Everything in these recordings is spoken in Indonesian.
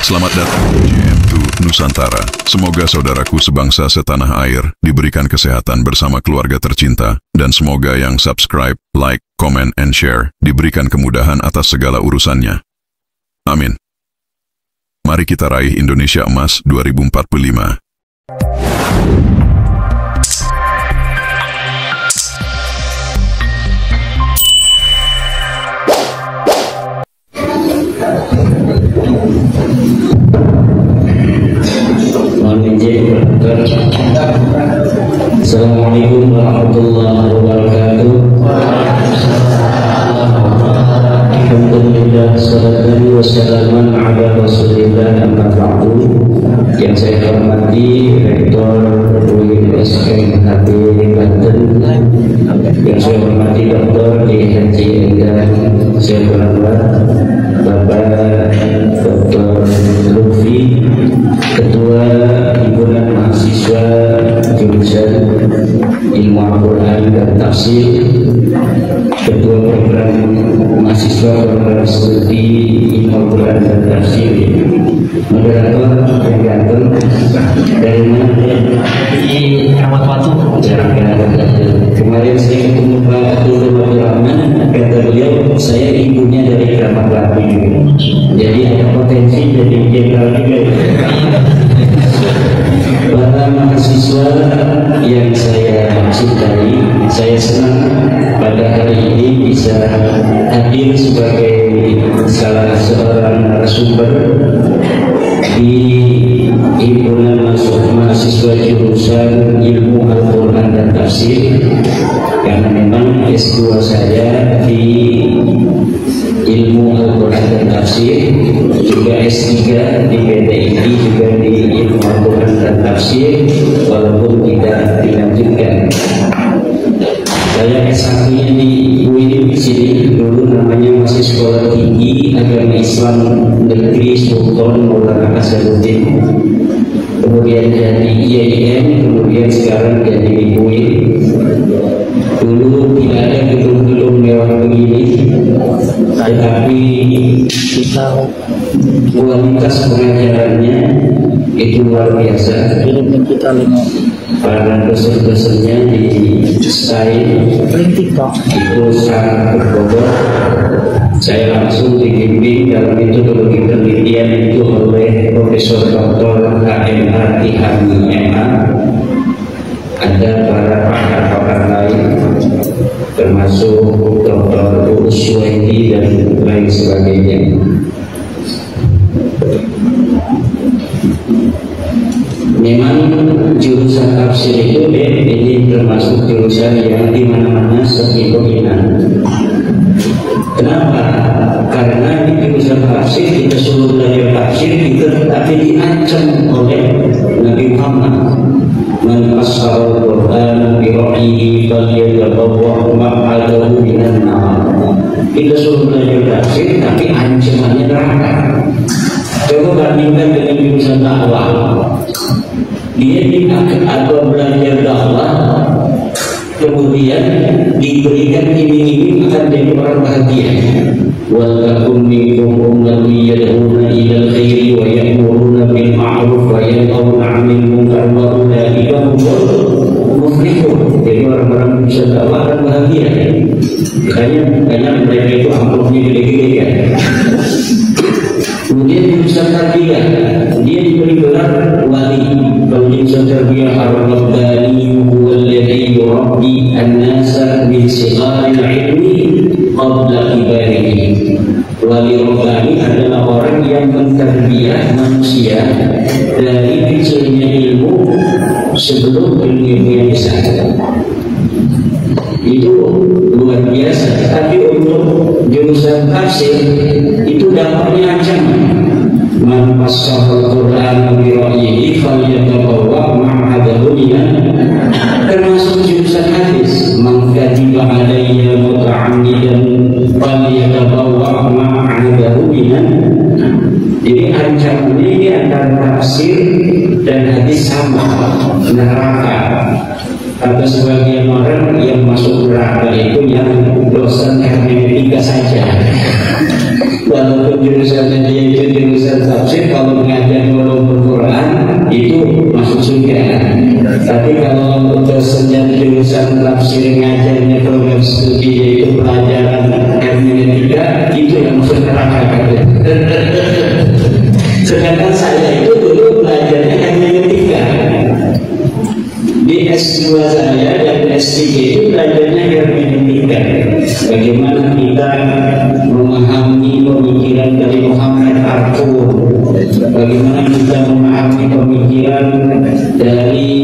Selamat datang di JM2 Nusantara. Semoga saudaraku sebangsa setanah air diberikan kesehatan bersama keluarga tercinta, dan semoga yang subscribe, like, comment, and share diberikan kemudahan atas segala urusannya. Amin. Mari kita raih Indonesia Emas 2045. Assalamualaikum warahmatullahi wabarakatuh. Alhamdulillah, salatu wassalamu ala rasulillah, amma ba'du. Yang saya hormati Rektor UIN Banten, yang saya hormati Dr. Haji Enggan Syahbullah, Bapak Dr. Lutfi, Ketua Himpunan Mahasiswa Jurusan Ilmu Al-Quran dan Tafsir, Ketua Program Mahasiswa Program Studi Ilmu Al-Quran dan Tafsir, moderator yang ganteng dari mana? Di Ramat Watu. Kemarin saya ketemu Pak Abdul Rahman, kata beliau saya ibunya dari Ramat Watu, jadi ada potensi jadi jenderal juga. Para mahasiswa yang saya cintai, saya senang pada hari ini bisa hadir sebagai salah seorang narasumber di Himpunan Mahasiswa Jurusan Ilmu Al-Quran dan Tafsir, karena memang S2 saya di Ilmu Al-Quran dan Tafsir, juga S3 di PTII juga di Ilmu Al-Quran dan Tafsir, walaupun tidak dilanjutkan. Saya S1-nya di UIN di sini, dulu namanya masih Sekolah Tinggi Agama Islam Negeri Sultan Maulana Hasanuddin, kemudian jadi IAIN, kemudian sekarang jadi UIN. Dulu tidak ada gedung-gedung mewah begini, tetapi kualitas pengajarannya itu luar biasa. Para dosen-dosennya di SAI itu sangat berbobot. Saya langsung dibimbing dalam metodologi penelitian itu oleh Profesor Dr. H.M. Tihami MA. Ada para pakar-pakar lain, termasuk Dr. Uswaidi dan lain sebagainya. Memang jurusan tafsir itu ini termasuk jurusan yang dimana-mana sepi dominan. Kenapa? Karena di jurusan tafsir kita suruh belajar tafsir, kita tapi diancam oleh Nabi Muhammad. Man fassara al-Qur'an bi ra'yihi falyatabawwa maq'adahu minan nar. Kita suruh belajar tafsir tapi ancamannya neraka. Coba bandingkan dengan jurusan dakwah. Dia atau belajar dakwah, kemudian diberikan iming-iming akan jadi orang bahagia. Wal takum minkum ummatun yad'una ilal khairi wa ya'muruna bil ma'ruf wa yanhauna 'anil munkar wa ulaika humul muflihun. Jadi orang-orang bisa dakwah dan bahagia. Makanya mereka itu amplopnya gede-gede kan. Kemudian jurusan tarbiyah, dia diberi gelar wali. Kalau jurusan tarbiyah ar-rabbani huwallazi yurabbi an-nasa min sigharil ilmi qabla kibarihi. Wali rabbani adalah orang yang mentarbiyah manusia dari kecilnya ilmu sebelum ilmu yang besar. Itu luar biasa. Tapi untuk jurusan tafsir itu dampaknya ancaman. Man fassara al-Qur'an bi ra'yihi falyatabawwa maq'adahu minan. Termasuk jurusan hadis, man kadiba alayya muta'ammidan falyatabawwa maq'adahu minan. Jadi ancamannya ini antara tafsir dan hadis sama, neraka. Atau sebagian orang yang masuk neraka itu yang dosen hermeneutika saja, walaupun walaupun jurusannya dia itu jurusan tafsir, kalau mengajar ulumul Quran itu masuk surga. Tapi kalau dosennya jurusan tafsir ngajarnya program studi yaitu pelajaran hermeneutika, itu yang masuk neraka. Sedangkan saya itu dulu belajarnya hermeneutika. Di S2 saya dan S3 itu belajarnya hermeneutika. Bagaimana kita memahami pemikiran dari Muhammad Arthur, bagaimana kita memahami pemikiran dari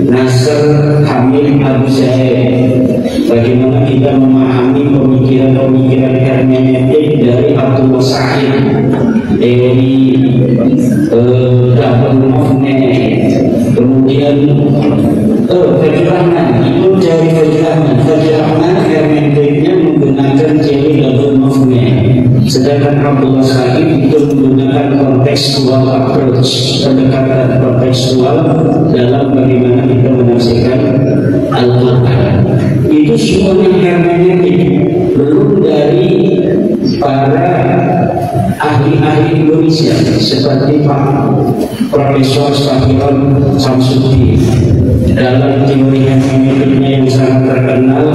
Nasr Hamid Abu Zaid, bagaimana kita memahami pemikiran-pemikiran hermeneutik dari Abdul Sa'id, teori double movement, kemudian Fajr-Rahman, itu teori Fajr-Rahman hermeneutiknya menggunakan teori double movement, sedangkan Abdullah Sa'id itu menggunakan kontekstual approach, pendekatan kontekstual dalam bagaimana kita menafsirkan Al-Quran. Itu semuanya hermeneutik, belum dari para ahli-ahli Indonesia seperti Pak Profesor Safirul Samsudin dalam teori hermeneutiknya yang sangat terkenal,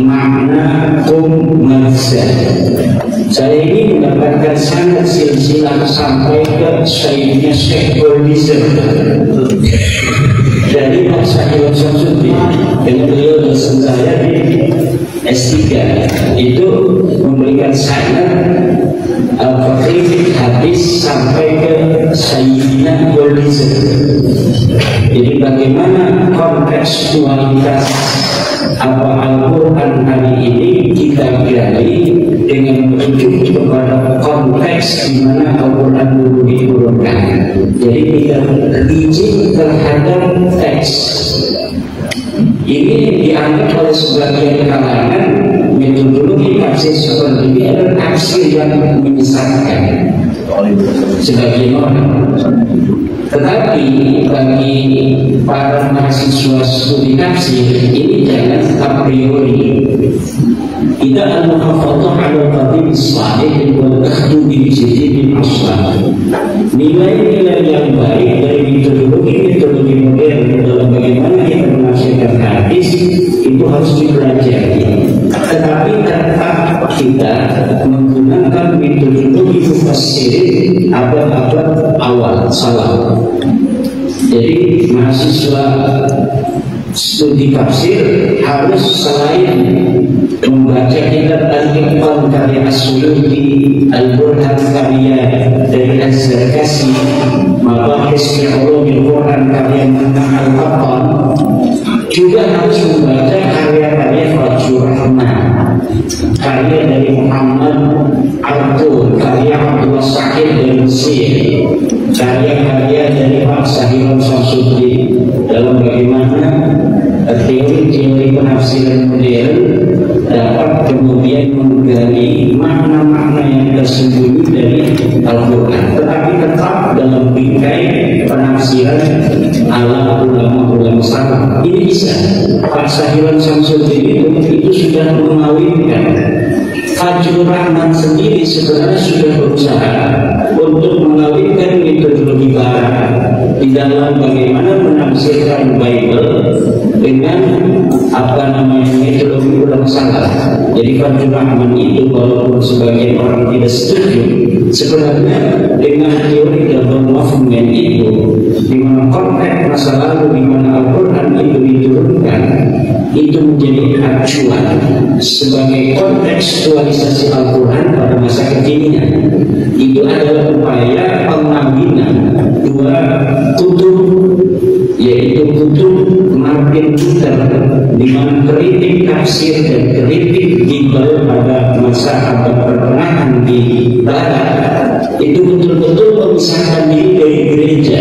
makna kumazah. Saya ini mendapatkan sangat silsilah sampai ke Syekhnya Syekh Goldizer dari Pak Safirul Samsudin, dengan beliau dosen saya di S3 itu memberikan sanad al-Fatih hadis sampai ke Sayyidina Goldizer. Jadi bagaimana kontekstualitas Al-Quran hari ini kita gali dengan merujuk kepada konteks di mana Al-Quran dulu diturunkan. Jadi tidak rigid terhadap teks. Ini dianggap oleh sebagian kalangan metodologi tafsir seperti ini adalah tafsir yang menyesatkan sebagian orang. Tetapi bagi para mahasiswa studi tafsir ini jangan a priori. Kita al-muhafadzah ala qadim as-sahih wal akhdhu bi jadid al-aslah. Nilai-nilai yang baik dari metodologi modern dalam bagaimana kita menafsirkan hadis itu harus dipelajari. Tetapi tetap kita menggunakan metodologi mufassirin abad-abad awal salaf. Jadi mahasiswa studi tafsir harus selain membaca kitab Al-Iqbal karya As-Suyuti, Al-Burhan karya dari Az-Zarkasi, Mabahis fi Ulumil Quran karya Muhammad Al-Qattan, juga harus membaca karya-karya Fajr-Rahman, karya dari Muhammad Arthur, karya Abdullah Sa'id dari Mesir, karya-karya dari Pak Safirul Samsudin dalam bagaimana teori-teori penafsiran modern dapat kemudian menggali makna-makna yang tersembunyi dari Al-Quran, tetapi tetap dalam bingkai penafsiran ala ulama-ulama salaf. Ini bisa. Pak Safirul Samsudin itu sudah mengawinkan. Fajr-Rahman sendiri sebenarnya sudah berusaha untuk mengawinkan metodologi barat di dalam bagaimana menafsirkan Bible dengan metodologi ulama salaf. Jadi Fajr-Rahman itu walaupun sebagian orang tidak setuju, sebenarnya dengan teori double movement itu, di mana konteks masa lalu, di mana Al-Quran itu diturunkan, itu menjadi acuan sebagai kontekstualisasi Al-Quran pada masa kekinian. Itu adalah upaya pengambilan dua kutub, yaitu kutub Martin Luther, di mana kritik tafsir dan kritik Bible pada masa abad pertengahan di Barat itu betul-betul memisahkan diri dari gereja.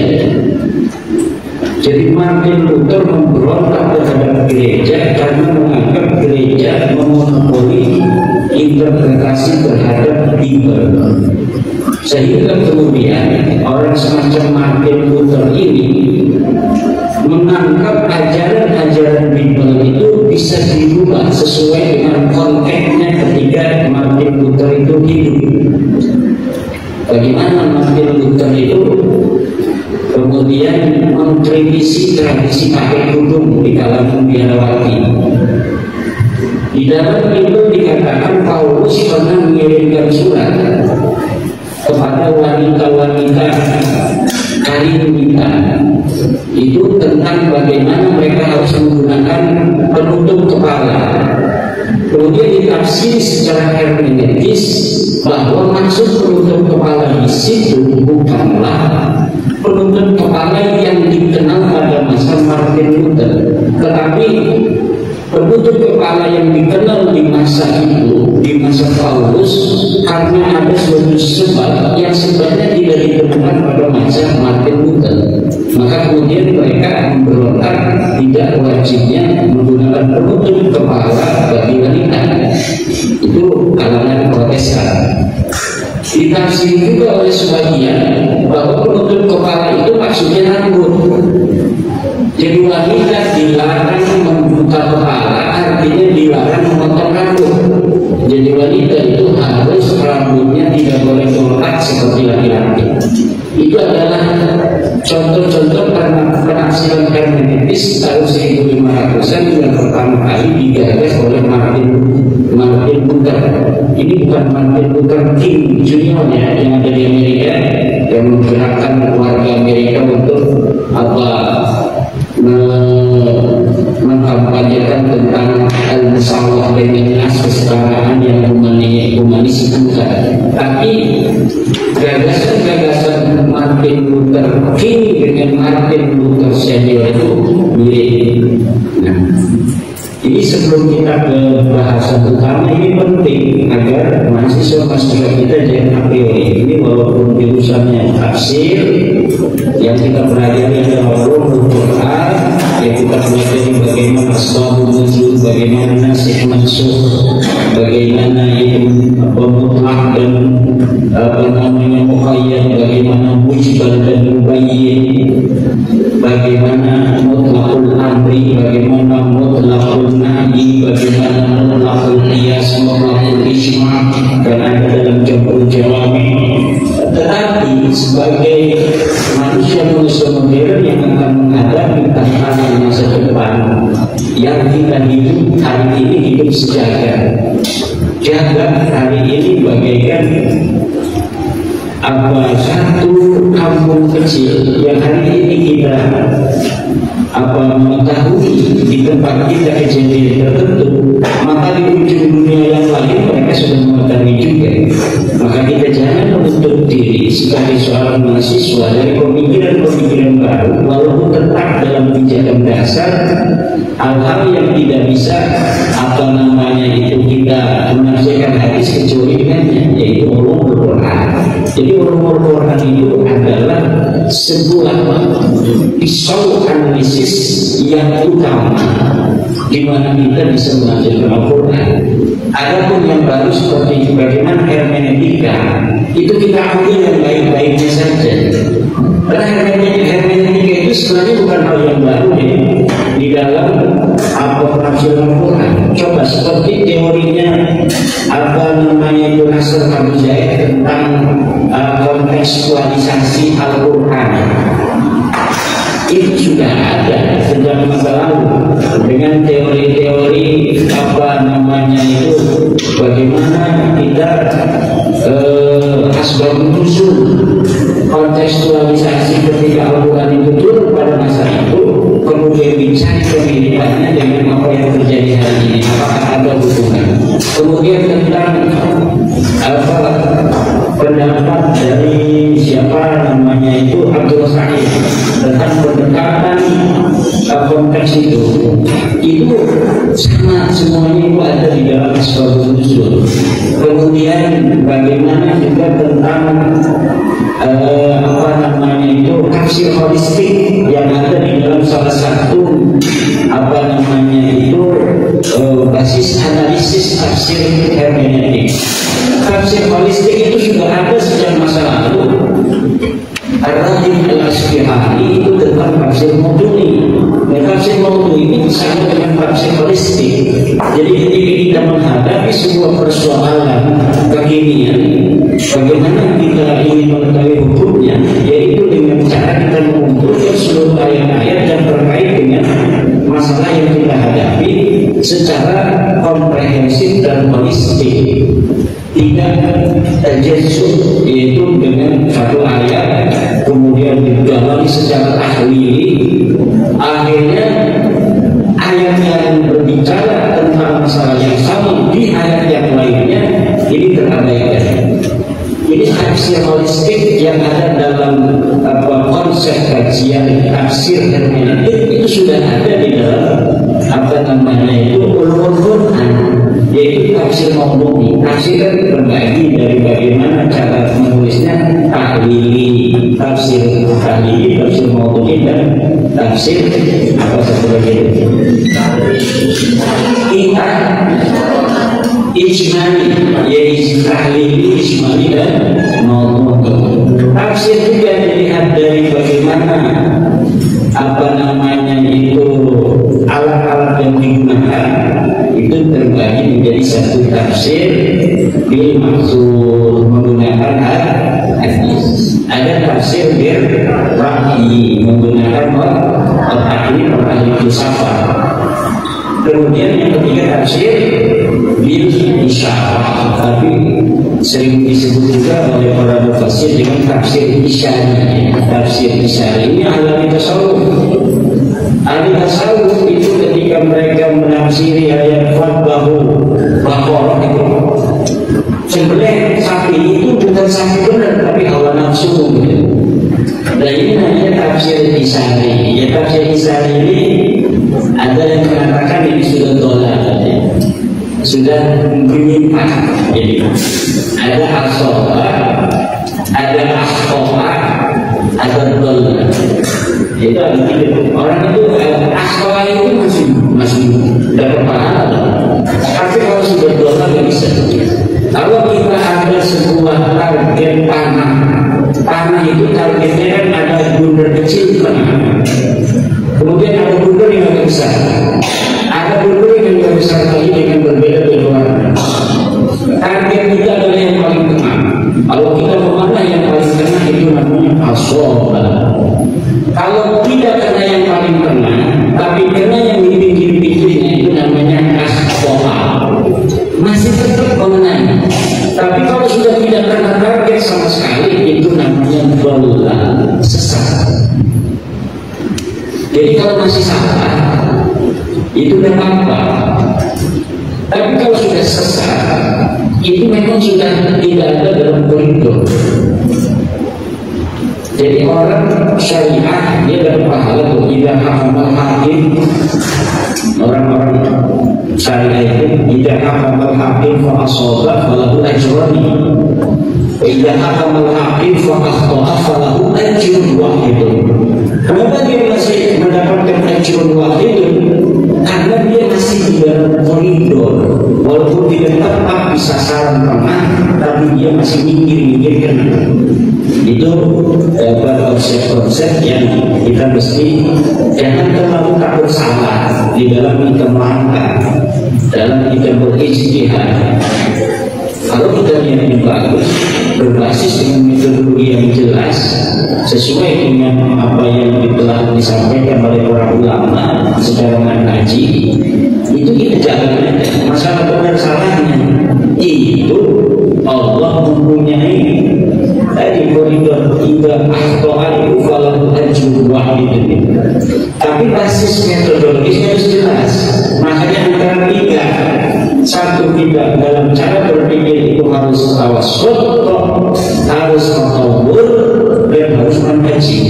Jadi Martin Luther memberontak terhadap gereja karena menganggap gereja memonopoli interpretasi terhadap Bible. Sehingga kemudian orang semacam Martin Luther ini menganggap ajaran-ajaran Bible itu bisa dirubah sesuai dengan konteksnya ketika Martin Luther itu hidup. Di dalam itu dikatakan Paulus pernah mengirimkan surat kepada wanita-wanita karim kita itu tentang bagaimana mereka harus menggunakan penutup kepala. Kemudian ditafsir secara hermeneutis bahwa maksud penutup kepala di situ bukanlah penutup kepala yang dikenal pada masa Martin Luther, tetapi penutup kepala yang dikenal di masa itu, di masa Paulus, karena ada suatu sebab yang sebenarnya tidak ditemukan pada masa Martin Luther. Maka kemudian mereka memberontak tidak wajibnya menggunakan penutup kepala bagi wanita. Itu kalangan Protestan. Ditafsir juga oleh sebagian bahwa penutup kepala itu maksudnya rambut. Jadi wanita dilarang membuka kepala, artinya dilarang memotong rambut. Jadi wanita itu harus rambutnya tidak boleh botak seperti laki-laki. Itu adalah contoh-contoh penafsiran hermeneutis tahun 1500-an yang pertama kali digagas oleh Martin Luther. Ini bukan Martin Luther King Junior yang ada di Amerika, yang menggerakkan warga Amerika untuk mengkampanyekan tentang al-musawwah dengan kesetaraan yang humanis bukan. Tapi gagasan-gagasan Martin Luther King dengan Martin Luther Senior itu mirip. Nah, ini sebelum kita ke bahasan utama, ini penting agar mahasiswa kita jangan a priori. Ini walaupun jurusannya tafsir, yang kita pelajari adalah ulumul Quran, yang kita pelajari bagaimana asbabun nuzul, bagaimana nasikh mansukh, bagaimana itu mutlaq dan muqayyad, bagaimana mujmal dan mubayyin, bagaimana mutlaqul amri, bagaimana mutlaqul nahyi, bagaimana mutlaqul qiyas, mutlaqul ijma', dan ada dalam Jam'ul Jawami. Tetapi sebagai manusia modern yang akan menghadapi tantangan masa depan, yang kita hidup hari ini hidup sejagat. Jagat hari ini bagaikan satu kampung kecil yang hari ini kita mengetahui di tempat kita kejadian tertentu, maka di ujung dunia yang lain mereka sudah mengetahui juga. Maka kita jangan menutup diri sebagai seorang mahasiswa dari pemikiran-pemikiran baru, walaupun tetap dalam pijakan dasar hal-hal yang tidak bisa itu kita menafsirkan hadis kecuali dengannya, yaitu ulumul Quran. Jadi ulumul Quran itu adalah sebuah pisau analisis yang utama di mana kita bisa menafsirkan Al-Quran. Adapun yang baru seperti bagaimana hermeneutika, itu kita ambil yang baik-baiknya saja. Karena hermeneutika itu sebenarnya bukan hal yang baru di dalam penafsiran Al-Quran. Coba seperti teorinya itu Nasr Abu Zaid tentang kontekstualisasi Al-Quran. Itu sudah ada sejak masa lalu dengan teori-teori itu bagaimana kita asbabun nuzul, kontekstualisasi ketika Al-Quran itu turun pada masa itu, kemudian dicari kemiripannya dengan apa yang terjadi hari ini, apakah ada hubungan. Kemudian tentang pendapat dari Abdul Sa'id tentang pendekatan konteks itu sama semuanya itu ada di dalam asbabun nuzul. Kemudian bagaimana juga tentang tafsir holistik yang ada di dalam salah satu basis analisis tafsir hermeneutik. Tafsir holistik itu sudah ada sejak masa lalu. Ar-Raghib al-Asfihani itu tentang tafsir maudhu'i. Dan tafsir maudhu'i ini sama dengan tafsir holistik. Jadi ketika kita menghadapi sebuah persoalan kekinian, bagaimana kita ingin mengetahui hukumnya, yaitu dengan cara kita mengumpulkan seluruh ayat-ayat yang terkait dengan masalah yang kita hadapi, secara komprehensif dan holistik, tidak terjesuk, yaitu dengan satu ayat kemudian digali secara tahlili, akhirnya ayat yang berbicara tentang masalah yang sama di ayat yang lainnya ini terabaikan. Ini tafsir holistik yang ada dalam konsep kajian tafsir hermeneutik itu sudah ada di dalam ulumul Quran, yaitu tafsir maudhu'i. Tafsir kan berbagi dari bagaimana cara menulisnya, tahlili, tafsir tahlili, tafsir maudhu'i, dan tafsir apa satu lagi? Kita ijmali, yaitu tahlili, ijmali, dan maudhu'i. Tafsir juga dilihat dari bagaimana itu alat-alat yang digunakan itu terbagi menjadi satu tafsir bil maksud menggunakan hadis. Ada tafsir bil ra'yi menggunakan ahli filsafat. Kemudian yang ketiga tafsir bil isyarah, tapi sering disebut juga oleh para mufassir dengan tafsir isyari. Tafsir isyari ini ahli tasawuf. Ahli tasawuf itu ketika mereka menafsiri ayat fatbahu Baqarah itu, sebenarnya sapi itu bukan sapi benar tapi hawa nafsu gitu. Nah ini namanya tafsir isyari. Ya, tafsir isyari ini ada yang mengatakan ini sudah dolak, sudah menyimpang. Jadi ada asoba, ada asoba, ada dolak. Itu orang itu asoba itu masih dapat pahala. Tapi kalau sudah dolak nggak bisa. Kalau kita ada sebuah target panah itu targetnya kan ada bundar kecil panah. Kemudian ada bundar yang agak besar, ada bundar yang agak besar lagi dengan berbeda warna. Target kita adalah yang paling tengah. Kalau kita memanah yang paling tengah itu namanya asoba. Kalau tidak kena yang paling tengah, tapi kena yang di pinggir-pinggirnya itu namanya asoba. Masih tetap memenang. Tapi kalau sudah tidak kena target sama sekali, itu namanya bola, sesat. Jadi kalau masih salah, itu tidak apa-apa. Tapi kalau sudah sesat, itu memang sudah tidak ada dalam koridor. Jadi orang syariah dia dapat pahala tuh, tidak hafamal hakim. Orang-orang syariah itu tidak hafamal hakim fa asoba falahu ajrani, tidak hafamal hakim fa akhta'a falahu ajrun wahid. Kenapa dia masih mendapatkan ajrun wahid? Karena dia masih di dalam koridor, walaupun tidak tepat di sasaran tengah, tapi dia masih minggir-minggirkan. Itu konsep-konsep yang kita mesti jangan terlalu takut salah di dalam kita melangkah, dalam kita berijtihad. Kalau kita yang bagus, berbasis dengan metodologi yang jelas, sesuai dengan apa yang telah disampaikan oleh para ulama secara mengaji, itu kita jalan aja. Masalah benar salahnya itu Allah mempunyai tadi koridor tiga akhtoan itu falahu ajrun wahid. Tapi basis metodologisnya harus jelas. Makanya antara tiga, satu kita dalam cara berpikir itu harus tawassut, harus tatawur, dan harus mengkaji.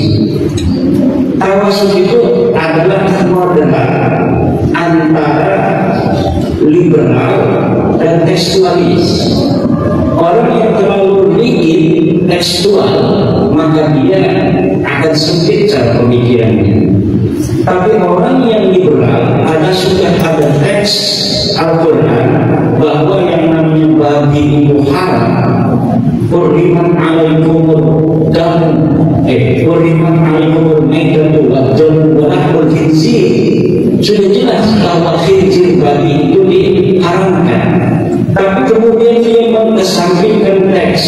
Tawassut itu adalah moderat antara liberal dan tekstualis. Orang yang terlalu rigid tekstual, maka dia akan sempit cara pemikirannya. Tapi orang yang liberal, sudah ada teks Al-Quran bahwa yang namanya babi itu haram. Qurriman alaikumur dam, qurriman alaikumur maitatu wa dam wa lahmul khinzir. Sudah jelas bahwa khinzir babi itu diharamkan. Tapi kemudian dia mengesampingkan teks,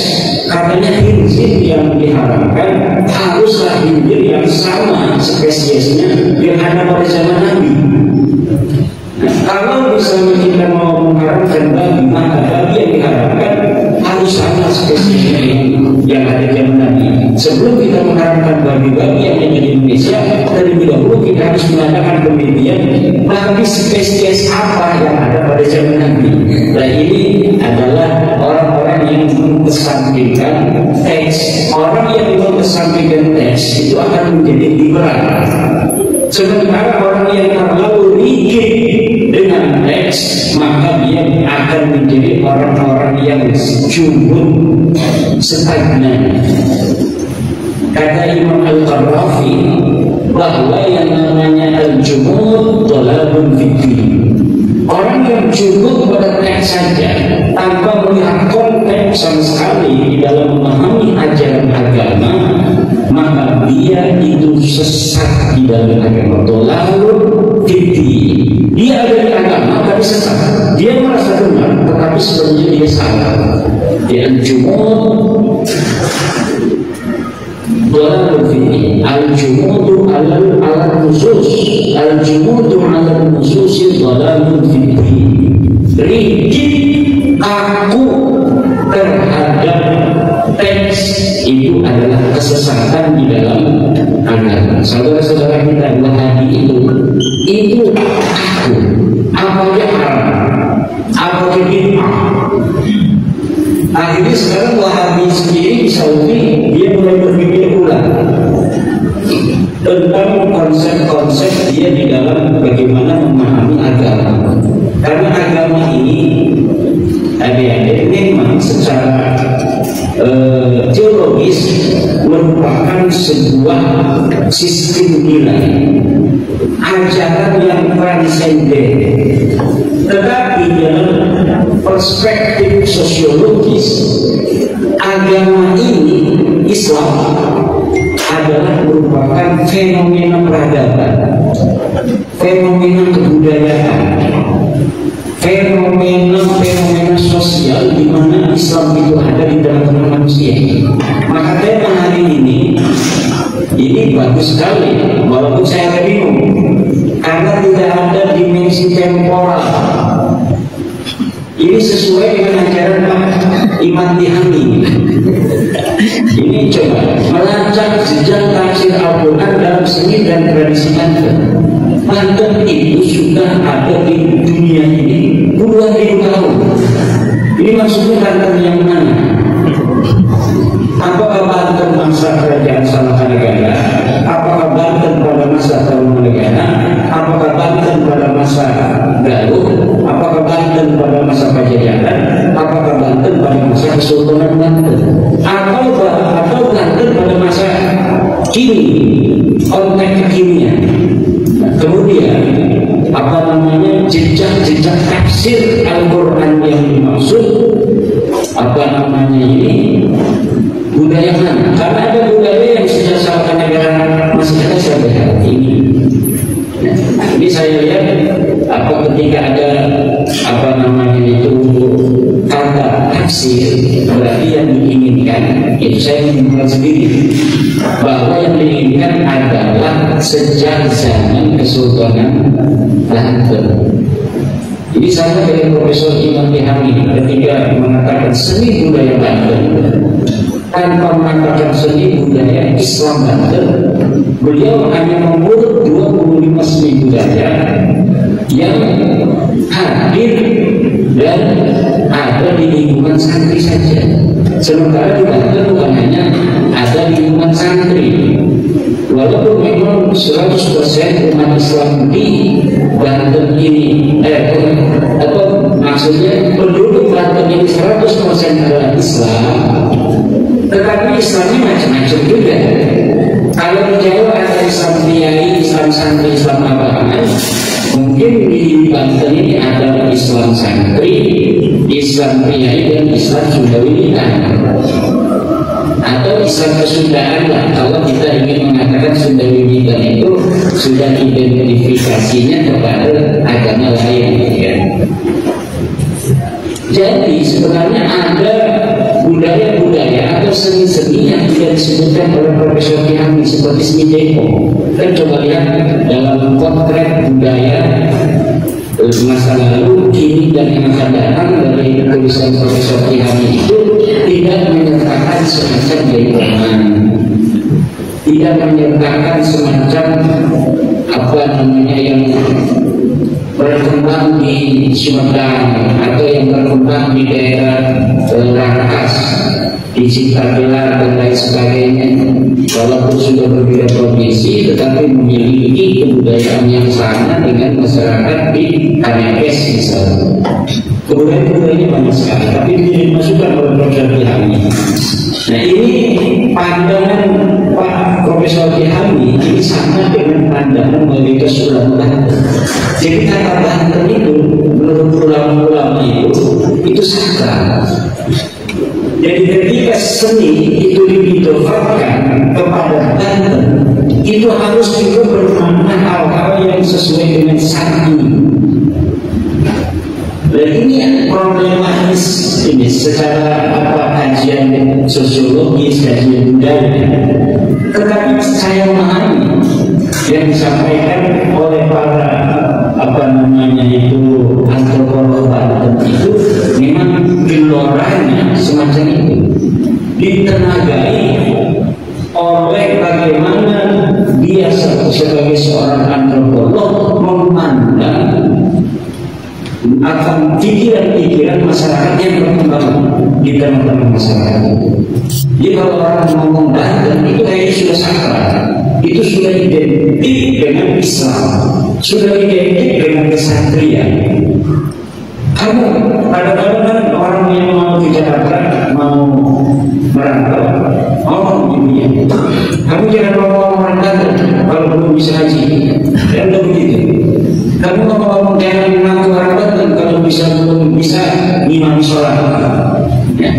katanya khinzir yang diharamkan haruslah khinzir yang sama spesiesnya yang ada pada zaman Nabi. Kalau misalnya kita mau mengharapkan babi, maka babi yang diharapkan harus sama spesiesnya yang ada di Nabi. Sebelum kita mengharapkan babi-babi yang ada di Indonesia, terlebih dahulu kita harus mengadakan penelitian babi spesies apa yang ada pada zaman Nabi. Nah, ini adalah orang-orang yang mengesampingkan teks. Orang yang mengesampingkan teks itu akan menjadi liberal. Sementara orang yang terlalu rigid dengan teks, maka dia akan menjadi orang-orang yang jumud, stagnan. Kata Imam Al-Qarrafi bahwa yang namanya al-jumud dhalalun fiddin. Orang yang jumud pada teks saja tanpa melihat konteks sama sekali di dalam memahami ajaran agama, maka dia itu sesat di dalam agama. Dhalalun fiddin. Dia ada di agama tapi sesat. Dia merasa benar tetapi sebenarnya dia salah. Dia al-jumud dhalalun fiddin. Al-jumudu ala nusus. Al-jumudu ala nusus dhalalun fiddin. Rigid, kaku terhadap teks itu adalah kesesatan di dalam agama. Saudara-saudara kita Wahabi itu kaku. Apalagi haram, apalagi bid'ah. Akhirnya sekarang Wahabi sendiri di Saudi dia mulai berpikir ulang tentang konsep-konsep dia di dalam bagaimana memahami agama. Karena agama ini adik-adik memang secara teologis merupakan sebuah sistem nilai, ajaran yang transenden. Tetapi dalam perspektif sosiologis, agama ini, Islam, adalah merupakan fenomena peradaban, fenomena kebudayaan, fenomena sosial di mana Islam itu ada di dalam manusia. Maka tema hari ini bagus sekali, walaupun saya agak bingung karena tidak ada dimensi temporal. Ini sesuai dengan ajaran Imam Tihami. Ini coba melacak jejak tafsir Al-Quran dalam seni dan tradisi Banten. Banten itu sudah ada di dunia ini puluhan ribu tahun. Ini maksudnya Banten yang mana? Apakah Banten masa kerajaan Salangkanegara? Apakah Banten pada masa Tarumanegara? Apakah Banten pada masa Galuh? Apakah Banten pada masa Pajajaran? Apakah Banten pada masa Kesultanan Banten? Atau Banten pada masa kini, konteks kekinian? Kemudian jejak tafsir Al-Quran yang dimaksud ini budaya mana? Karena ada budaya yang sejak Salangkanegara masih ada sampai hari ini. Ini saya lihat ketika ada kata tafsir, berarti yang diinginkan itu saya menyimpulkan sendiri bahwa yang diinginkan adalah sejak zaman Kesultanan Banten. Jadi sama dengan Profesor Imam Tihami ketika mengatakan seni budaya Banten tanpa mengatakan seni budaya Islam Banten, beliau hanya mengurut 25 seni budaya yang hadir dan ada di lingkungan santri saja. Sementara di Banten bukan hanya ada di lingkungan santri, walaupun memang 100% umat Islam di Banten ini maksudnya penduduk Banten ini 100% adalah Islam, tetapi Islamnya macam-macam juga. Kalau di Jawa ada Islam Priai, Islam Santri, Islam Abangan, mungkin di Banten ini ada Islam Santri, Islam Priai, dan Islam Sundawiwitan, atau Islam Kesundaan lah. Kalau kita ingin mengatakan Sundawiwitan itu sudah identifikasinya kepada agama lain, ya. Jadi sebenarnya ada budaya-budaya atau seni-seni yang tidak disebutkan oleh Profesor Tihami seperti seni Deko. Kita coba lihat dalam potret budaya masa lalu, kini dan yang akan datang dari tulisan Profesor Tihami itu tidak menyertakan semacam jaringan, tidak menyertakan semacam apa namanya yang berkembang di Sumedang atau yang berkembang di daerah Rangkas, di Ciptagelar dan lain sebagainya. Walaupun sudah berbeda provinsi, tetapi memiliki kebudayaan yang sama dengan masyarakat di Kanekes misalnya. Kebudayaan-kebudayaan banyak sekali, tapi tidak dimasukkan oleh Profesor Tihami. Nah, ini pandangan Pak Profesor Tihami ini sama dengan pandangan mayoritas ulama. Jadi kata Banten itu menurut ulama-ulama itu sakral. Jadi ketika seni itu didoakan kepada Banten, itu harus juga bermakna hal-hal yang sesuai dengan syar'i. Dan ini problematis ini secara kajian sosiologis, kajian budaya. Tetapi saya memahami yang disampaikan oleh para antropolog Banten itu memang geloranya semacam itu ditenagai oleh bagaimana dia sebagai seorang antropolog memandang akan pikiran-pikiran masyarakat yang berkembang di tengah-tengah masyarakat itu. Jadi kalau orang ngomong Banten itu kayaknya sudah sakral, itu sudah identik dengan Islam, sudah identik dengan kesatrian. Kamu kadang-kadang orang yang mau ke Jakarta, mau merantau, ngomong begini, kamu jangan ngomong orang Banten kalau belum bisa haji, dan begitu. Kamu ngomong jangan mengaku orang Banten kalau belum bisa imam sholat. Ya.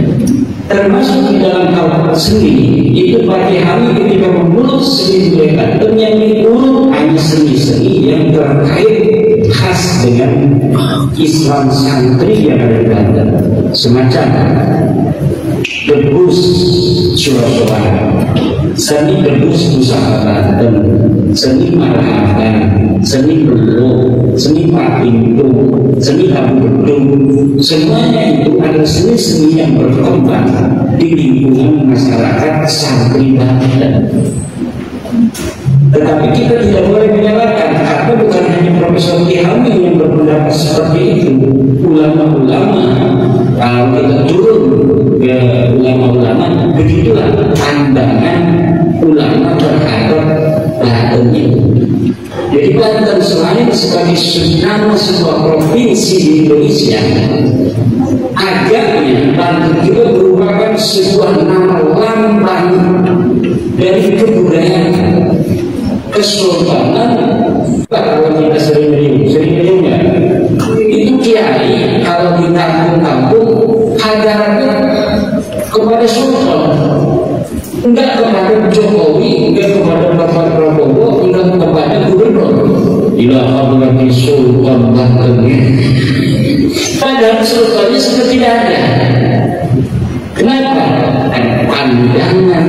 Termasuk di dalam hal seni itu Pak Tihami ketika memuluk seni budaya Banten yang diurut hanya seni-seni yang terkait khas dengan Islam santri yang ada di Banten, semacam debus Surabaya, seni debus Pusaka Banten, seni Marahan, seni Beluk, seni Papintu, seni Abu Bedung. Semuanya itu adalah seni-seni yang berkembang di lingkungan masyarakat santri Banten. Tetapi kita tidak boleh menyalahkan, karena bukan hanya Profesor Tihami yang berpendapat seperti itu. Ulama-ulama, kalau kita turun ke ulama-ulama, begitulah pandangan ulama terhadap Banten itu. Jadi Banten selain sebagai nama sebuah provinsi di Indonesia, agaknya Banten juga merupakan sebuah nama lambang dari kebudayaan. Kesultanan, kalau kita sering meriung ya, itu kiai kalau di kampung-kampung hadarnya kepada sultan, enggak kepada Jokowi, enggak kepada Bapak Prabowo, enggak kepada gubernur. Ila hadrati Sultan Banten. Padahal sultannya sudah tidak ada. Kenapa? Pandangan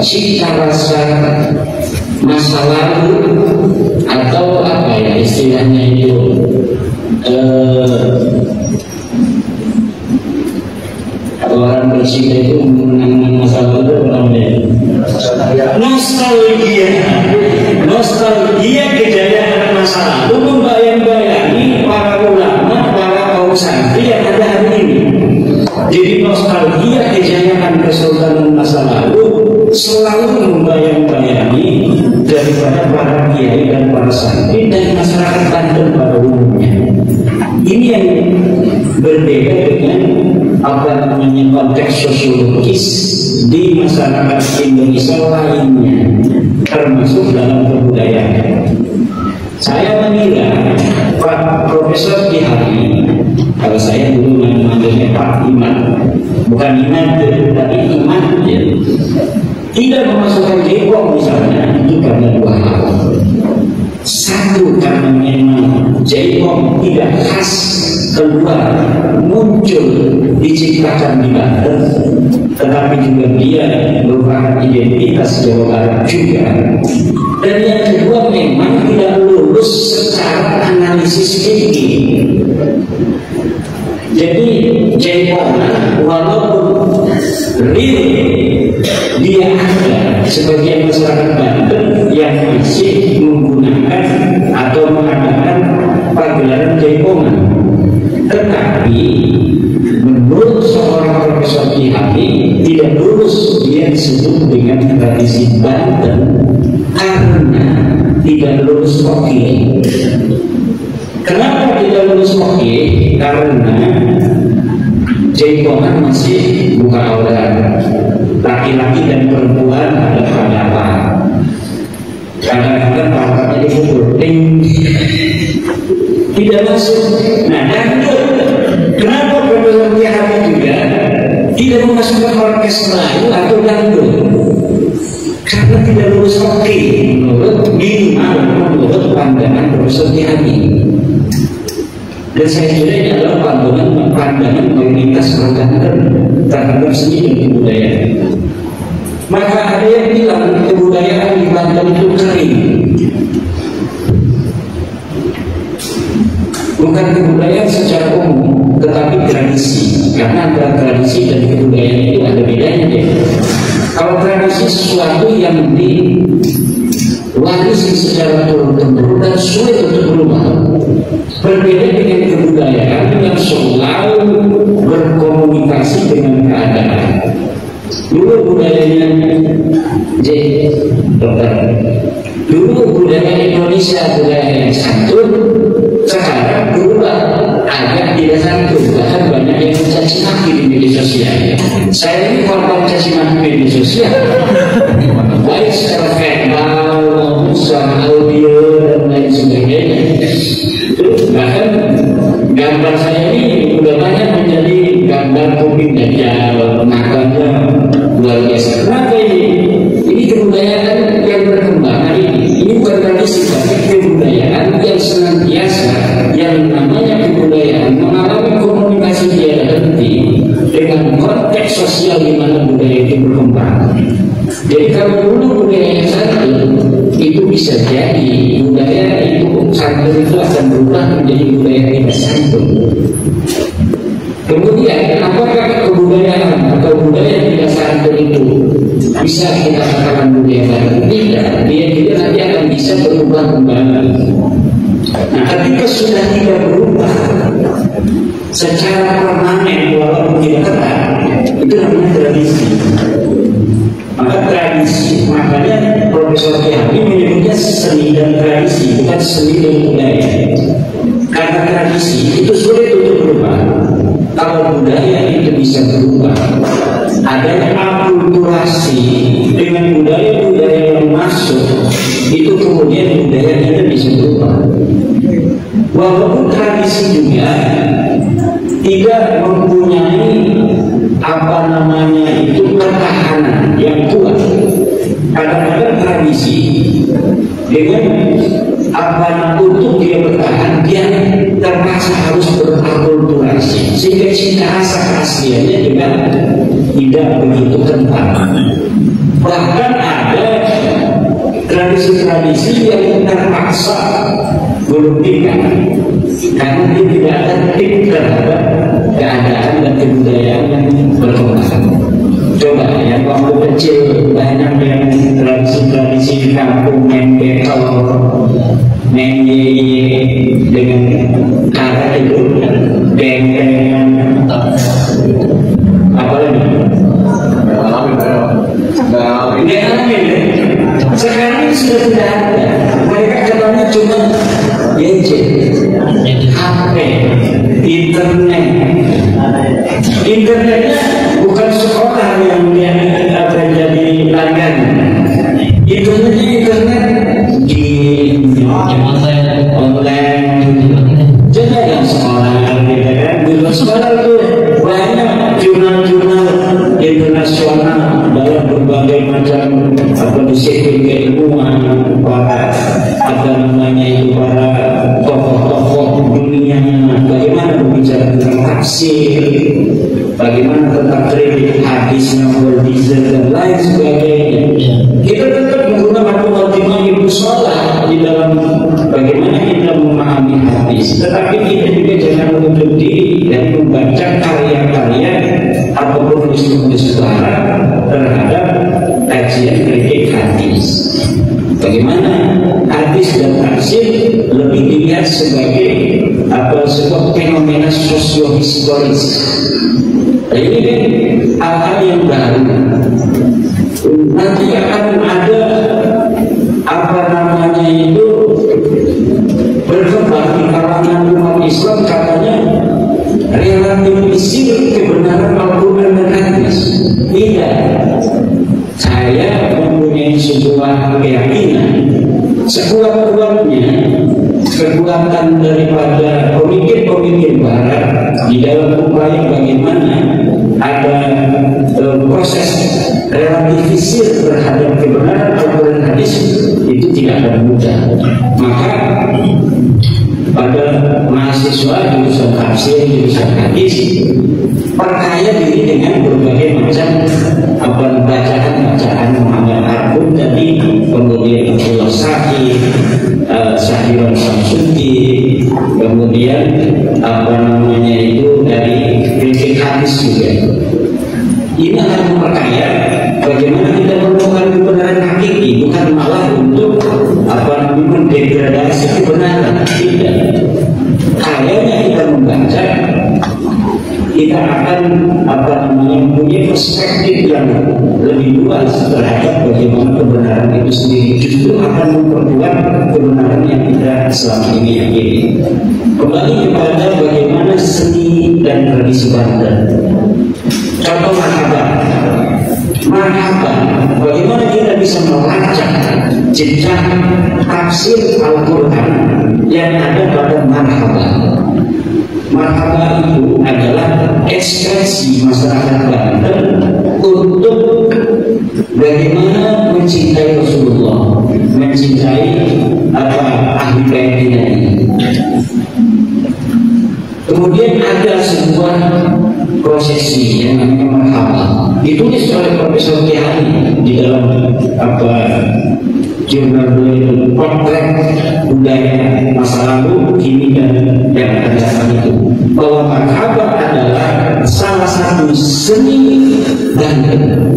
cita rasa masa lalu atau apa ya istilahnya itu orang bercinta itu mengenang masa lalu nostalgia kejayaan masa lalu, membayang-bayangi para ulama, para kaum santri yang ada hari ini. Jadi nostalgia kejayaan kesultanan masa lalu selalu membayang-bayangi daripada para kiai dan para santri dan masyarakat Banten pada umumnya. Ini yang berbeda dengan apa namanya konteks sosiologis di masyarakat Indonesia lainnya, termasuk dalam kebudayaan. Saya mengira Pak Profesor Tihami, kalau saya dulu memanggilnya Pak Iman, bukan Iman tapi Iman ya, tidak memasukkan jebok misalnya, itu karena dua hal. Satu, karena memang jebok tidak khas keluar muncul diciptakan di Banten, tetapi juga dia merupakan identitas Jawa Barat juga. Dan yang kedua memang tidak lulus secara analisis analisis fikih. Jadi jaipongan walaupun real dia ada sebagian masyarakat Banten yang masih menggunakan atau mengadakan pagelaran jaipongan, tetapi menurut seorang Profesor Kihami tidak lulus dia disebut dengan tradisi Banten karena tidak lulus Oke. Kenapa tidak lulus Oke? Karena jaipongan masih buka aurat, laki-laki dan perempuan ada hadapan. Kadang-kadang pantatnya dipukul, tidak masuk. Nah, dangdut. Kenapa Profesor Kihami juga tidak memasukkan orkes Melayu atau dangdut? Karena tidak lulus Oke menurut pandangan Profesor Kihami. Dan saya kira ini adalah pandangan mayoritas Banten terhadap seni dan kebudayaan. Maka ada yang bilang kebudayaan di Banten itu kering. Bukan kebudayaan secara umum, tetapi tradisi. Karena antara tradisi dan kebudayaan itu ada bedanya. Kalau tradisi sesuatu yang diwarisi secara turun-temurun dan sulit untuk berubah. Berbeda dengan kebudayaan yang selalu berkomunikasi dengan keadaan. Dulu budayanya dulu budaya Indonesia budaya yang santun, sekarang berubah agak tidak santun, bahkan banyak yang mencaci maki di media sosial. Saya ini korban caci maki media sosial, baik secara verbal maupun secara audio dan lain sebagainya. Bahkan gambar saya ini udah banyak menjadi gambar kuping dajjal, makanya luar biasa. Kenapa ini? Ini kebudayaan yang berkembang hari ini. Ini bukan tradisi, tapi kebudayaan yang senantiasa, yang namanya kebudayaan mengalami komunikasi tiada henti dengan konteks sosial di mana budaya itu berkembang. Jadi kalau dulu budaya yang satu itu bisa jadi budaya itu santun itu akan berubah menjadi budaya tidak santun. Kemudian apakah kebudayaan atau budaya tidak santun itu bisa kita katakan budaya baru? Tidak, dia juga nanti akan bisa berubah kembali. Nah, ketika sudah tidak berubah secara permanen walaupun tidak ketat, itu namanya tradisi. Maka tradisi, makanya Profesor Kihami menyebutnya seni dan tradisi, bukan seni dan budaya. Karena tradisi itu sulit untuk berubah. Kalau budaya itu bisa berubah, adanya akulturasi dengan budaya-budaya yang masuk, itu kemudian budaya kita bisa berubah. Walaupun tradisi juga tidak mempunyai pertahanan yang kuat. Kadang-kadang tradisi dengan untuk dia bertahan, dia terpaksa harus berakulturasi sehingga cita rasa keasliannya juga tidak begitu kental. Bahkan ada tradisi-tradisi yang terpaksa berhentikan karena dia tidak tertib terhadap keadaan dan kebudayaan yang berkembang. Coba yang waktu kecil banyak yang tradisi-tradisi di kampung main bekel, main yeye dengan cara itu benteng, apa lagi? Sekarang sudah tidak ada. Mereka kenalnya cuma gadget, HP, internet. Internetnya bukan sekolah yang dia akan jadi langganan. Internet di online. Jadi yang sekolah, gitu kan? Di sekolah itu banyak jurnal-jurnal internasional dalam berbagai macam disiplin keilmuan, para para tokoh-tokoh dunia, bagaimana berbicara tentang tafsir, bagaimana tentang kredit hadisnya, dan lain sebagainya. Kita tetap menggunakan ultimah ibu sholat di dalam bagaimana kita memahami hadis. hadis. Tetapi kita juga jangan menutup diri dan membaca karya-karya ataupun nulis-nulis barat terhadap kajian kritik hadis. Bagaimana hadis dan tafsir lebih dilihat sebagai sebuah fenomena sosiohistoris. Nah, ini kan hal-hal yang baru. Nanti akan ada berkembang di kalangan umat Islam, katanya relativisir kebenaran Al-Quran dan hadis. Tidak. Saya mempunyai sebuah keyakinan sekuat-kuatnya kekuatan daripada pemikir-pemikir barat di dalam upaya bagaimana ada proses relativisir terhadap kebenaran Al-Quran hadis itu tidak akan mudah. Maka pada mahasiswa jurusan tafsir, jurusan hadis, perkaya diri dengan berbagai macam bacaan-bacaan Muhammad Arbun tadi, kemudian filosofi, Syahirul Samsuti, kemudian dari kritik hadis juga. Ini akan memperkaya bagaimana kita menemukan kebenaran hakiki, bukan malah untuk mendegradasi kebenaran. Tidak. Kayaknya kita membaca, kita akan mempunyai perspektif yang lebih luas terhadap bagaimana kebenaran itu sendiri. Justru akan memperkuat kebenaran yang kita selama ini yakini. Kembali kepada bagaimana seni dan tradisi Banten. Contoh marhaban, bagaimana kita bisa melacak jejak tafsir Al-Quran yang ada pada marhaban. Marhaban itu adalah ekspresi masyarakat Banten untuk bagaimana mencintai Rasulullah, mencintai ahli baitnya ini. Kemudian ada sebuah prosesi yang namanya marhaban, ditulis oleh Profesor Kihani di dalam jurnal beliau, potret budaya masa lalu, kini dan yang akan datang itu, bahwa marhaban adalah salah satu seni dan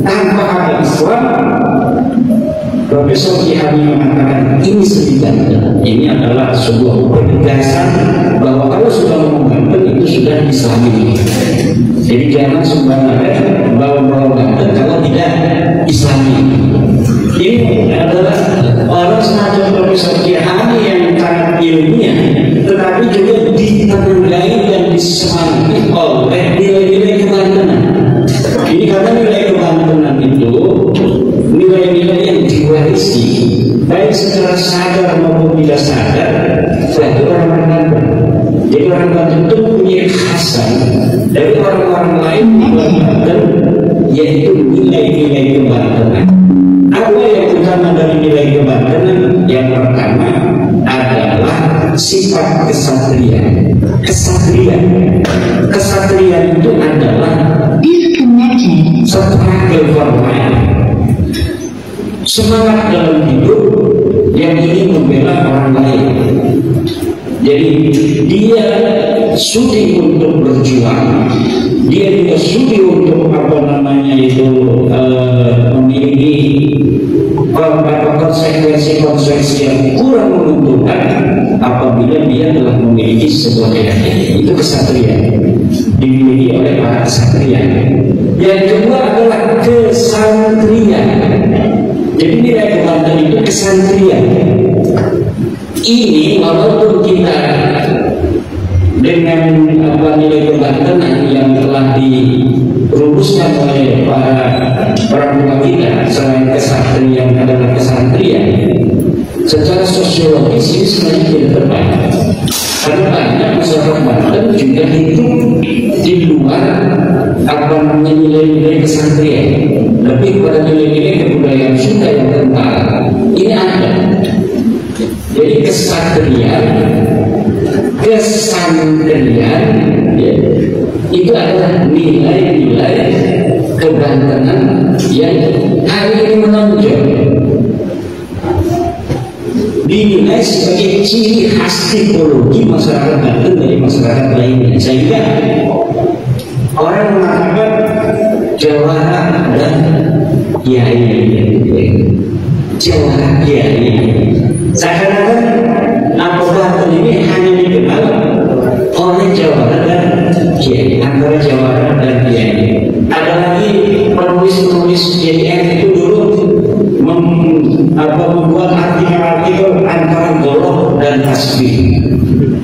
tanpa ada Islam. Profesor Kihani mengatakan ini seni Banten. Ini adalah sebuah penegasan bahwa kalau sudah ngomong Banten itu sudah Islami. Jadi jangan sembarangan bawa Banten kalau tidak Islami. Ini adalah orang semacam Profesor Kihani yang sangat ilmiah, tetapi juga ditengarai dan disemangati oleh nilai-nilai kebantenan. Ini karena nilai kebantenan itu nilai-nilai yang diwarisi baik secara sadar maupun tidak sadar dari orang-orang Banten. Jadi orang Banten itu punya khasan dari orang-orang lain di Banten, yaitu nilai-nilai kebantenan. Apa yang utama dari nilai kebantenan? Yang pertama adalah sifat kesatria. Kesatria itu adalah struggle for life, semangat dalam hidup yang ingin membela orang lain. Jadi dia sudi untuk berjuang, dia juga sudi untuk memiliki konsekuensi yang kurang menguntungkan apabila dia telah memiliki sebuah keyakinan. Itu kesatria dimiliki oleh para kesatria. Yang kedua adalah kesantrian. Jadi nilai kebanten itu kesantrian. Ini walaupun kita dengan nilai kebantenan yang telah dirumuskan oleh para tua kita, selain kesantrian adalah kesantrian, secara sosiologis ini sebenarnya tidak tepat. Karena banyak masyarakat Banten juga hidup di luar nilai-nilai kesantrian, lebih pada nilai-nilai kebudayaan Sunda yang kental. Ini ada. Jadi kesantrian ya, itu adalah nilai-nilai kebantenan yang hari ini menonjol. Di dinilai sebagai ciri khas tipologi masyarakat Banten dari masyarakat lainnya, sehingga orang mengatakan jawara dan kiai, jawara kiai. Seakan-akan Banten ini hanya dikenal oleh jawara dan kiai, antara jawara dan kiai. Ada lagi penulis kiai itu dulu membuat artikel antara golok dan tasbih.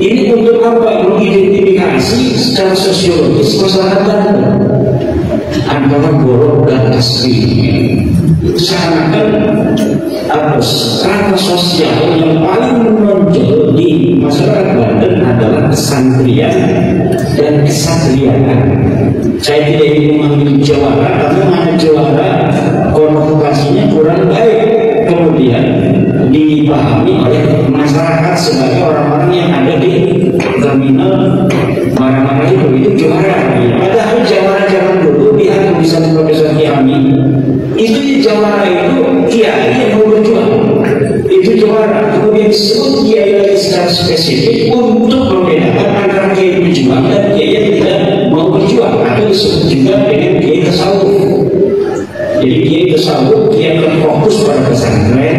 Ini untuk apa? Mengidentifikasi secara sosiologis masyarakat Banten antara golok dan tasbih. Itu seakan-akan strata sosial yang paling menonjol di masyarakat Banten adalah kesantrian dan kesatriaan. Saya tidak ingin memanggil jawara karena mana jawara konotasinya kurang baik, kemudian dipahami oleh masyarakat sebagai orang-orang yang ada di terminal mana-mana itu jawara. Padahal jawara zaman dulu di tulisan Profesor Kiami itu jawara itu kiai yang mau berjuang, itu jawara. Kemudian disebut kiai lagi secara spesifik untuk membedakan antara kiai berjuang dan kiai yang tidak mau berjuang, atau disebut juga dengan kiai tasawuf. Jadi kiai tasawuf, kiai yang fokus pada pesantren,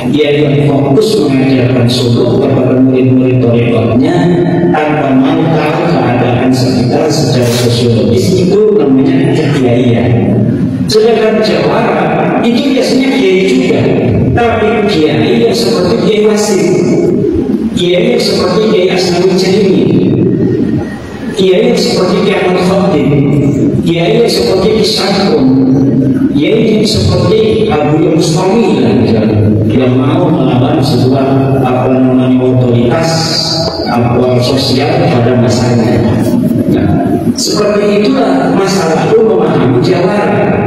kiai yang fokus mengajarkan sunnah kepada murid-murid thariqatnya tanpa mau tahu keadaan sekitar secara sosiologis, itu namanya kekiaian. Sedangkan jawara itu biasanya kiai juga, tapi kiai yang seperti kiai Wasim, kiai yang seperti kiai Asnawi Cerimi, kiai yang seperti kiai Ahmad Khatib, kiai yang seperti Kisahun, kiai yang seperti Abu Mustawi yang mau melawan sebuah otoritas sosial pada masanya. Nah, seperti itulah masa lalu memahami jawara.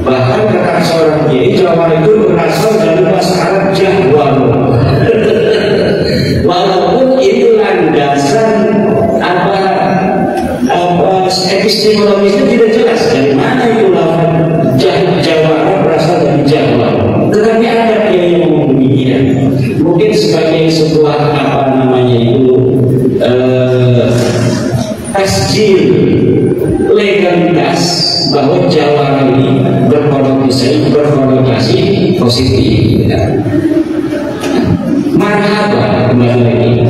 Bahkan kata seorang kiai, jawara itu berasal dari bahasa Arab jahwal. Walaupun itu landasan epistemologisnya tidak jelas dari mana itu jawara berasal dari jahwal. Tetapi ada kiai yang ngomong demikian. Mungkin sebagai sebuah tasjil legalitas bahwa jawara ini berkonotasi positif. Marhaba, kembali lagi.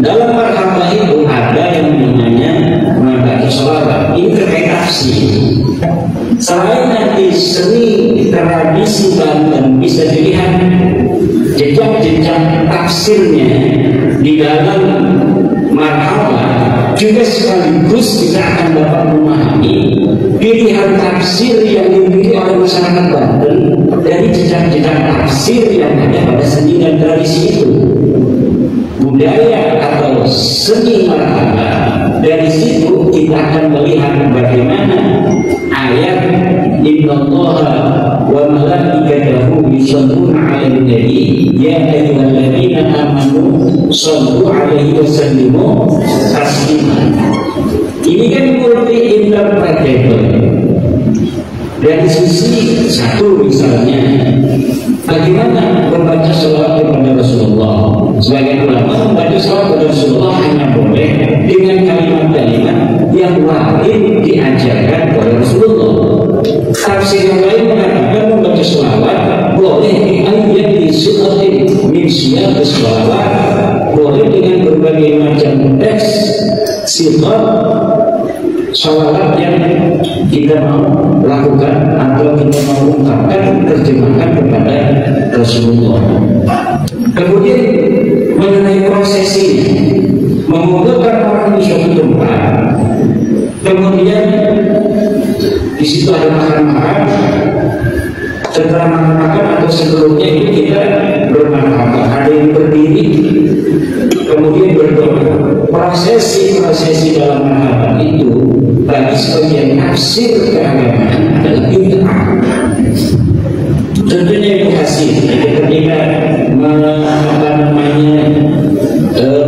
Dalam marhaba itu ada yang namanya marhaba sholawat. Ini terkait tafsir. Selain nanti seni tradisi Banten bisa dilihat jejak-jejak tafsirnya di dalam marhaba, juga sekaligus kita akan dapat memahami pilihan tafsir yang dimiliki oleh masyarakat Banten dari jejak-jejak tafsir yang ada pada seni dan tradisi itu. Budaya atau seni marhaba, dari situ kita akan melihat bagaimana ayat innallaha wa malaikatahu yusholluna 'alan nabi ya ayyuhalladzina amanu shollu 'alaihi wa sallimu taslima. Ini kan multi interpretable. Dari sisi satu misalnya, bagaimana membaca sholawat kepada Rasulullah. Sebagian ulama membaca sholawat kepada Rasulullah hanya boleh dengan kalimat-kalimat yang wajib diajarkan oleh Rasulullah. Tafsir yang lain mengatakan membaca sholawat boleh ayat di suratin min siyaq sholawat, boleh dengan berbagai macam teks sifat sholawat yang kita mau lakukan atau kita mau ungkapkan, terjemahkan kepada Rasulullah. Kemudian mengenai prosesi mengumpulkan orang di suatu tempat, kemudian di situ ada makan-makan. Setelah makan-makan atau sebelumnya itu kita bermakan, ada yang berdiri, kemudian berdoa. Prosesi dalam makan itu bagi sebagian tafsir keagamaan adalah bid'ah. Tentunya itu hasil ketika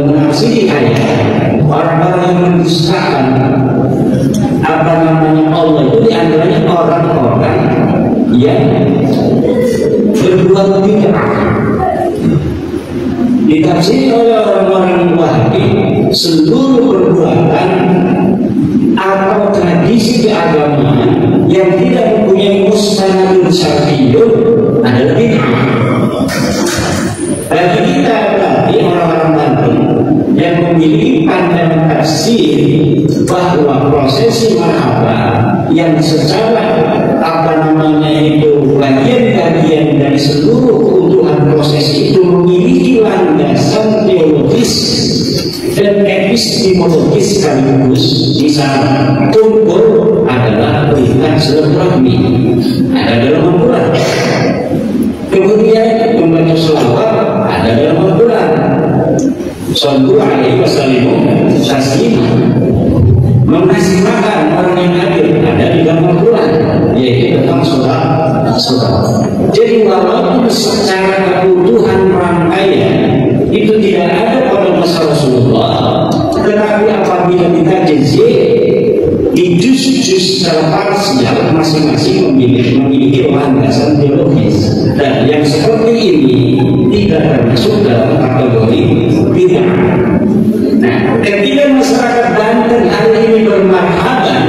menafsiri ayat, orang-orang yang mendustakan Allah itu diantaranya orang-orang yang berbuat bid'ah. Ditafsiri oleh orang-orang Wahabi, seluruh perbuatan atau tradisi keagamaan yang tidak mempunyai mustanadun syar'iyyun adalah bid'ah. Bagi kita berarti orang-orang Banten yang memiliki pandangan tafsir bahwa prosesi marhabah yang secara bagian-bagian dari seluruh keutuhan prosesi itu memiliki landasan teologis dan epistemologis sekaligus. Di sana kumpul adalah perintah silaturahmi, ada dalam Al-Quran. Kemudian membaca sholawat ada dalam Al-Quran. Shallu alaihi wasallam taslima. Mengasih makan orang yang hadir ada di dalam Al-Quran, yaitu tentang sholat. Jadi walaupun secara keutuhan rangkaian itu tidak ada pada masa Rasulullah, tetapi apabila kita jejak di juz-juz secara parsial masing-masing memiliki landasan teologis, dan yang seperti ini tidak termasuk dalam kategori bid'ah. Nah, ketika masyarakat Banten hari ini bermarhaban,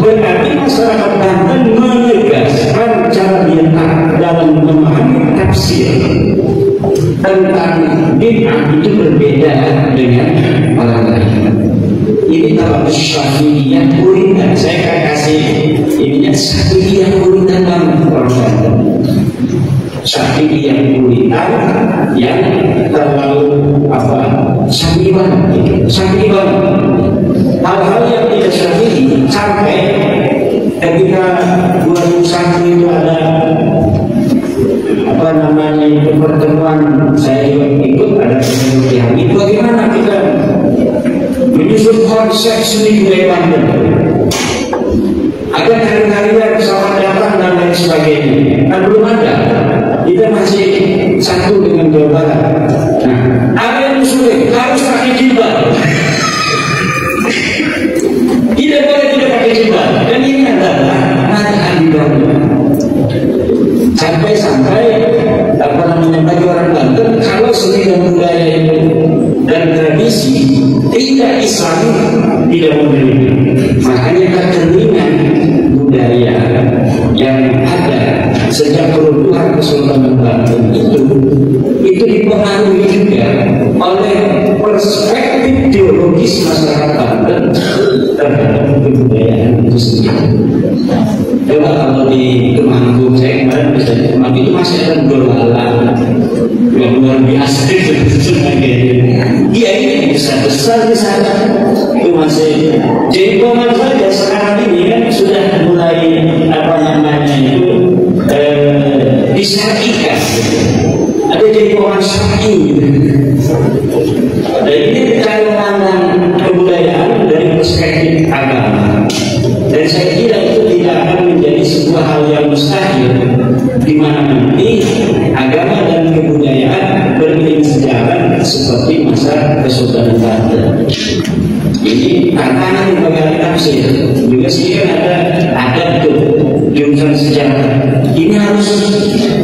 berarti masyarakat Banten menegaskan cara dia dalam memahami tafsir tentang bid'ah itu berbeda dengan orang lain. Ini kalau Syafi'iyah puritan, saya akan kasih ininya Syafi'iyah puritan banget orang Banten. Syafi'iyah puritan yang terlalu Syafi'i banget. Hal-hal yang tidak Syafi'i sampai ketika 2001 itu ada itu pertemuan, saya juga ikut, ada pertemuan itu bagaimana kita menyusun konsep seni budaya Banten agar hari-harian pesawat datang dan lain sebagainya. Kan belum ada, kita masih satu dengan Jawa Barat. Nah, ada yang usulnya harus pakai jilbab. Tidak boleh tidak pakai jilbab. Dan ini adalah nada Banten. Sampai-sampai bagi orang Banten, kalau seni dan budaya itu dan tradisi tidak Islami, tidak menerima. Makanya kekeringan budaya yang ada sejak keruntuhan Kesultanan Banten itu dipengaruhi juga oleh perspektif teologis masyarakat Banten terhadap kebudayaan itu sendiri. Coba kalau di Temanggung, saya kemarin bisa di Temanggung itu masih ada dolala yang luar biasa itu sebagainya. Iya, ini besar di sana itu masih jenggongan saja. Sekarang ini kan sudah mulai itu disyarikan. Ada jenggongan syar'i gitu. Dan ini cara pandang kebudayaan dari perspektif agama. Dan saya kira itu tidak akan menjadi sebuah hal yang mustahil, di mana nanti agama dan kebudayaan beriring sejalan seperti masa Kesultanan Banten. Ini tantangan bagi tafsir. Juga sih kan ada tuh jurusan sejarah. Ini harus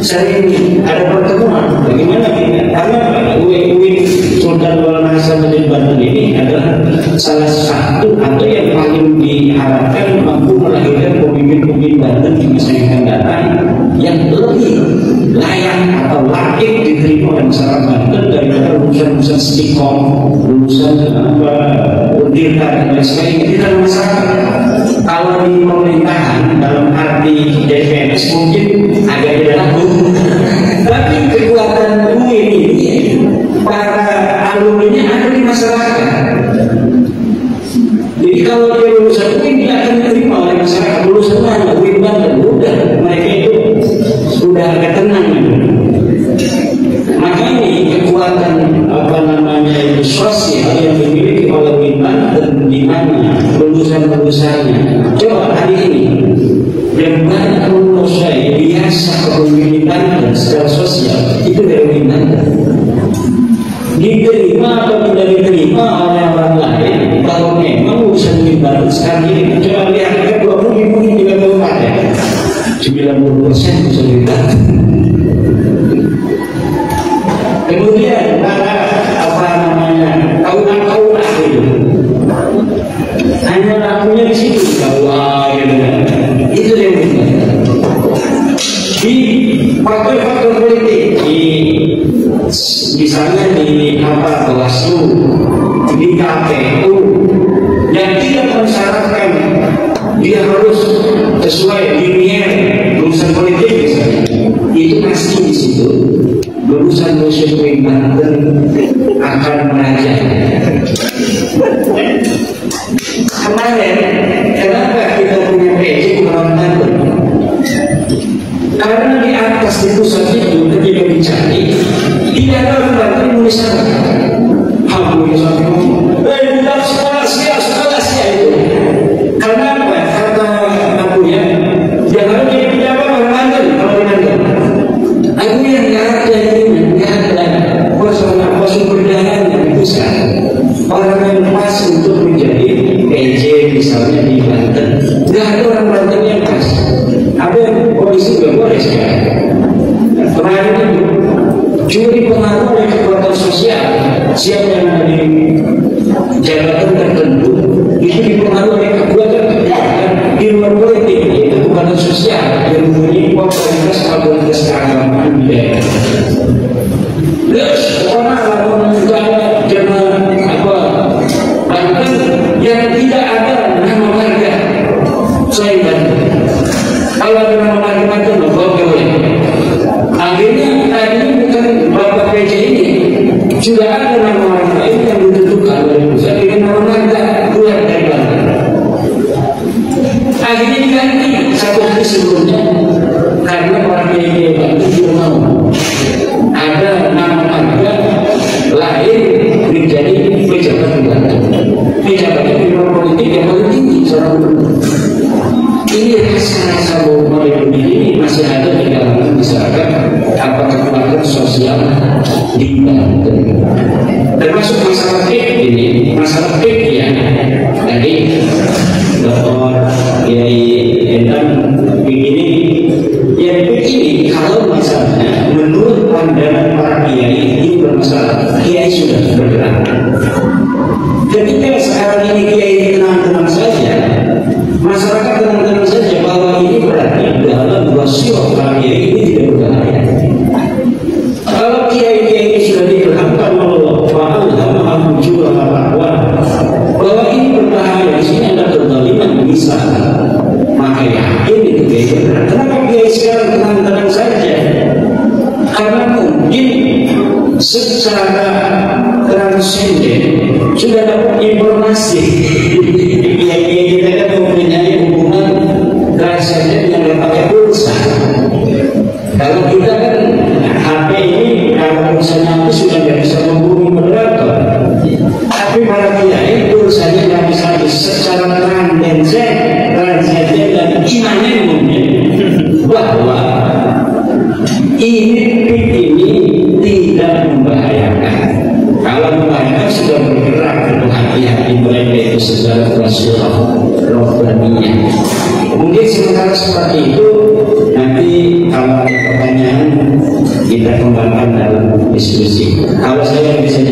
sering ada pertemuan. Bagaimana kita? Karena UIN Sultan Maulana Hasanuddin Banten ini adalah salah satu atau yang paling diharapkan mampu melahirkan pemimpin-pemimpin Banten di masa yang akan datang yang lebih layak atau layak diterima oleh masyarakat Banten daripada lulusan-lulusan Stikom, lulusan Dirta dan sebagainya. Tidak masalah. Kalau di pemerintahan dalam arti DPS mungkin agak tidak laku, tapi kekuatan UIN ini para alumni ada di masyarakat. Jadi kalau dia lulusan UIN dia akan diterima oleh masyarakat. Lulusan mana? UIN Banten, udah mereka itu sudah agak tenang. Maka ini kekuatan itu sosial yang dimiliki oleh UIN Banten, di mana lulusan-lulusannya. Coba hari ini yang banyak lulus saya biasa kepemimpinan Banten secara sosial itu dari UIN Banten. Diterima atau tidak diterima oleh orang lain, kalau memang urusan UIN Banten sekarang ini. Coba lihat kan 20.000 juga kabupaten, 90% urusan UIN Banten. Kemudian misalnya di Bawaslu, di KPU, yang tidak mensyaratkan dia harus sesuai linier urusan politik misalnya, itu pasti di situ urusan musuh Banten akan meraja. Kemarin kenapa kita punya PJ Kepulauan Banten? Karena di atas di pusat itu ketika dicari tidak ada orang Banten menulis apa? Budak sekolah sia itu. Karena apa? Kata aku ya, jangan jadi pejabat orang Banten kalau Banten. Aku yang nggak ada apa sumber daya yang besar. Orang yang pas untuk menjadi PJ misalnya di Banten, nggak ada orang Banten yang pas. Ada polisi nggak boleh sekarang. Kemarin itu cuma dipengaruhi oleh kekuatan sosial. Siapa yang ada di jabatan tertentu itu dipengaruhi oleh kekuatan di luar politik, yaitu kekuatan sosial yang mempunyai kualitas keagamaan budaya. Terus orang jangan Banten yang tidak ada nama marga selain Banten. Kalau ada nama marga Banten, boleh. Akhirnya tadi bukan Bapak PJ ini sudah ada nama marga ini yang ditentukan oleh pusat dengan nama marga keluar dari Banten. Akhirnya diganti satu hari sebelumnya karena orang PJ Banten tidak mau ada nama marga lain menjadi pejabat di Banten. Pejabatnya di luar politik yang paling tinggi seorang gubernur. Ini rasa-rasa bahwa ini masih ada di dalam masyarakat apa kekuatan sosial di Banten. Termasuk masalah PIK ini, masalah PIK ya. Tadi Dr. Kiai Endang begini, yang PIK ini kalau misalnya menurut pandangan para kiai ini bermasalah, kiai sudah bergerak. Ketika sekarang ini kiai tenang-tenang saja, masyarakat tenang-tenang saja, bahwa ini berarti dalam wasiat para kiai ini tidak berbahaya. Kalau kiai-kiai ini sudah diilhamkan Allah, fa'alhamahu fujuraha bahwa ini berbahaya, di sini ada kezaliman bisa, maka yakin itu kiai benar. Kenapa kiai sekarang tenang-tenang saja? Karena mungkin secara transenden sudah dapat informasi. Kiai-kiai kita kan mempunyai hubungan transenden yang pakai pulsa. Kalau kita kan HP ini kalau pulsanya itu sudah tidak bisa menghubungi moderator. Tapi para kiai pulsanya tidak bisa secara transenden dan imanen mungkin bahwa ini tidak membahayakan. Kalau membahayakan sudah bergerak untuk hati-hati mereka itu secara rasional rohaninya. Mungkin sementara seperti itu, nanti kalau ada pertanyaan kita kembangkan dalam diskusi. Kalau saya bisa